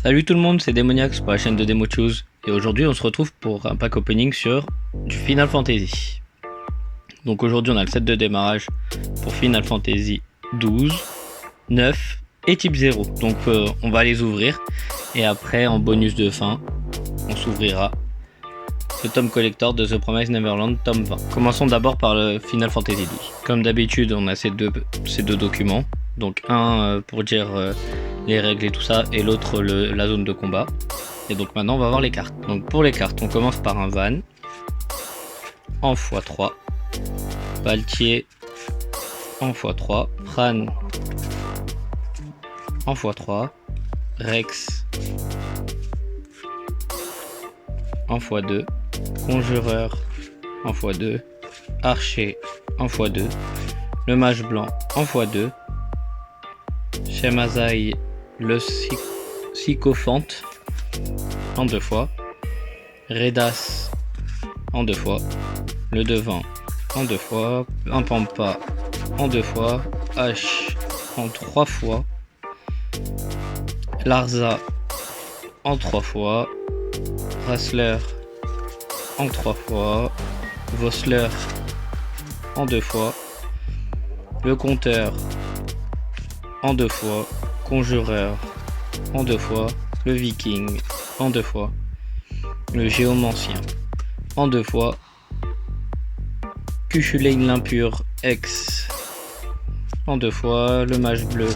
Salut tout le monde, c'est Demoniax pour la chaîne de Demo Choose et aujourd'hui on se retrouve pour un pack opening sur du Final Fantasy. Donc aujourd'hui on a le set de démarrage pour Final Fantasy 12, 9 et type 0. Donc on va les ouvrir et après en bonus de fin on s'ouvrira le tome collector de The Promised Neverland tome 20. Commençons d'abord par le Final Fantasy 12. Comme d'habitude on a ces deux documents. Donc un pour dire les règles et tout ça, et l'autre la zone de combat. Et donc maintenant on va voir les cartes. Donc pour les cartes, on commence par un Van en x3, Baltier en x3, Pran en x3, Rex en x2, Conjureur en x2, Archer en x2, le Mage Blanc en x2, Shemazai le Sycophante en 2 fois, Redas en 2 fois, le Devin en 2 fois, un Pampa en 2 fois, H en 3 fois, Larza en 3 fois, Rassler en 3 fois, Vossler en 2 fois, le Compteur en 2 fois, Conjureur en 2 fois, le Viking en 2 fois, le Géomancien en 2 fois, Cuchulain l'impur X en 2 fois, le Mage bleu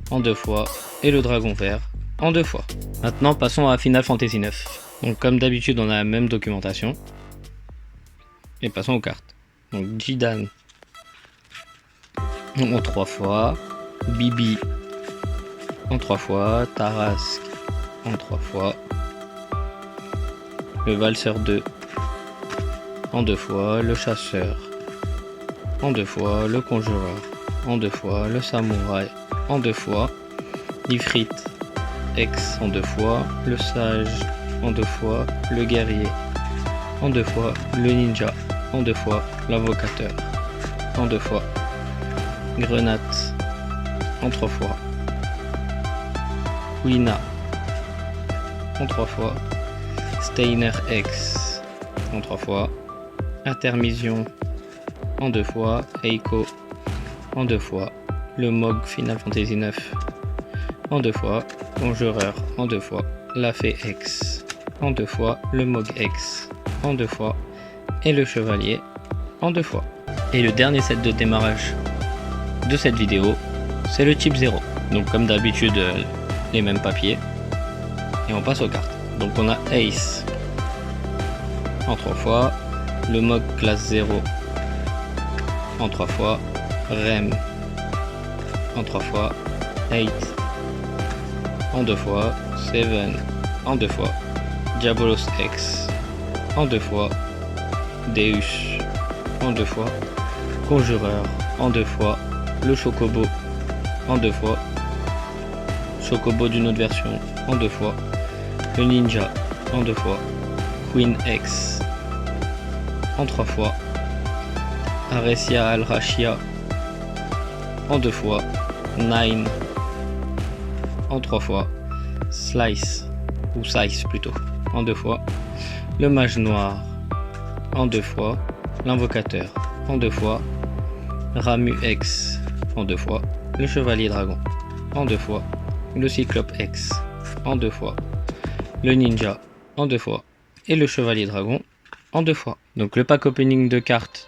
en 2 fois et le Dragon vert en 2 fois. Maintenant passons à Final Fantasy 9. Donc comme d'habitude on a la même documentation et passons aux cartes. Donc Jidan en 3 fois, Bibi en 3 fois, Tarasque en 3 fois, le Valseur 2 en 2 fois, le Chasseur en 2 fois, le Conjureur en 2 fois, le Samouraï en 2 fois, l'Ifrit X en 2 fois, le Sage en 2 fois, le Guerrier en 2 fois, le Ninja en 2 fois, l'Invocateur en 2 fois, Grenade en 3 fois, Lina en 3 fois, Steiner X en 3 fois, Intermission en 2 fois, Eiko en 2 fois, le Mog Final Fantasy 9 en 2 fois, Conjureur en 2 fois, la Fée X en 2 fois, le Mog X en 2 fois et le Chevalier en 2 fois. Et le dernier set de démarrage de cette vidéo, c'est le type 0. Donc comme d'habitude les mêmes papiers et on passe aux cartes. Donc on a Ace en 3 fois, le Mog classe 0 en 3 fois, Rem en 3 fois, 8 en 2 fois, 7 en 2 fois, Diabolos X en 2 fois, Deus en 2 fois, Conjureur en 2 fois, le Chocobo en 2 fois, Chocobo d'une autre version en 2 fois, le Ninja en 2 fois, Queen X en 3 fois, Aresia Al-Rashia en 2 fois, 9 en 3 fois, Slice ou Size plutôt en 2 fois, le Mage Noir en 2 fois, l'Invocateur en 2 fois, Ramu X en 2 fois, le Chevalier Dragon en 2 fois, le Cyclope X en 2 fois, le Ninja en 2 fois et le Chevalier Dragon en 2 fois. Donc le pack opening de cartes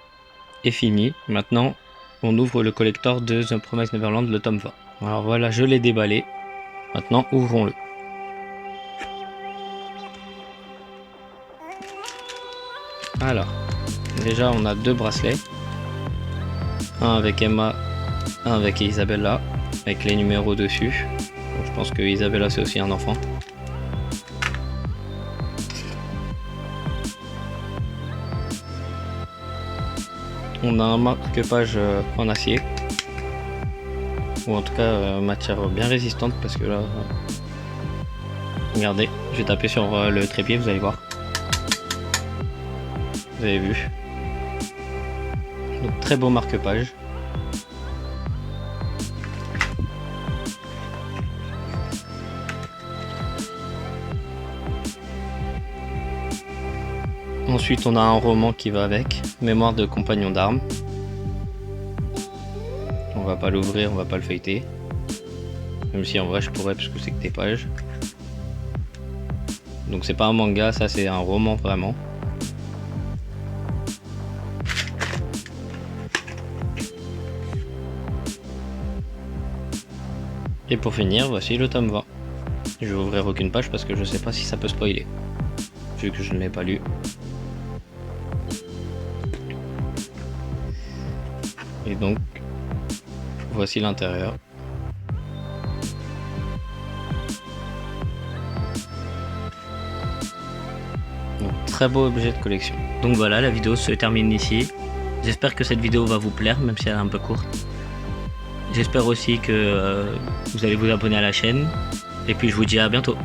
est fini. Maintenant on ouvre le collector de The Promised Neverland, le tome 20. Alors voilà, je l'ai déballé. Maintenant ouvrons-le. Alors, déjà on a 2 bracelets. Un avec Emma, un avec Isabella, avec les numéros dessus. Bon, je pense que Isabella c'est aussi un enfant. On a un marque-page en acier, ou en tout cas matière bien résistante, parce que là, regardez, je vais taper sur le trépied, vous allez voir. Vous avez vu. Donc très beau marque-page. Ensuite on a un roman qui va avec, Mémoire de compagnon d'armes. On va pas l'ouvrir, on va pas le feuilleter. Même si en vrai je pourrais parce que c'est que des pages. Donc c'est pas un manga, ça c'est un roman vraiment. Et pour finir, voici le tome 20. Je vais ouvrir aucune page parce que je sais pas si ça peut spoiler, vu que je ne l'ai pas lu. Et donc, voici l'intérieur. Donc, très beau objet de collection. Donc voilà, la vidéo se termine ici. J'espère que cette vidéo va vous plaire, même si elle est un peu courte. J'espère aussi que vous allez vous abonner à la chaîne. Et puis je vous dis à bientôt.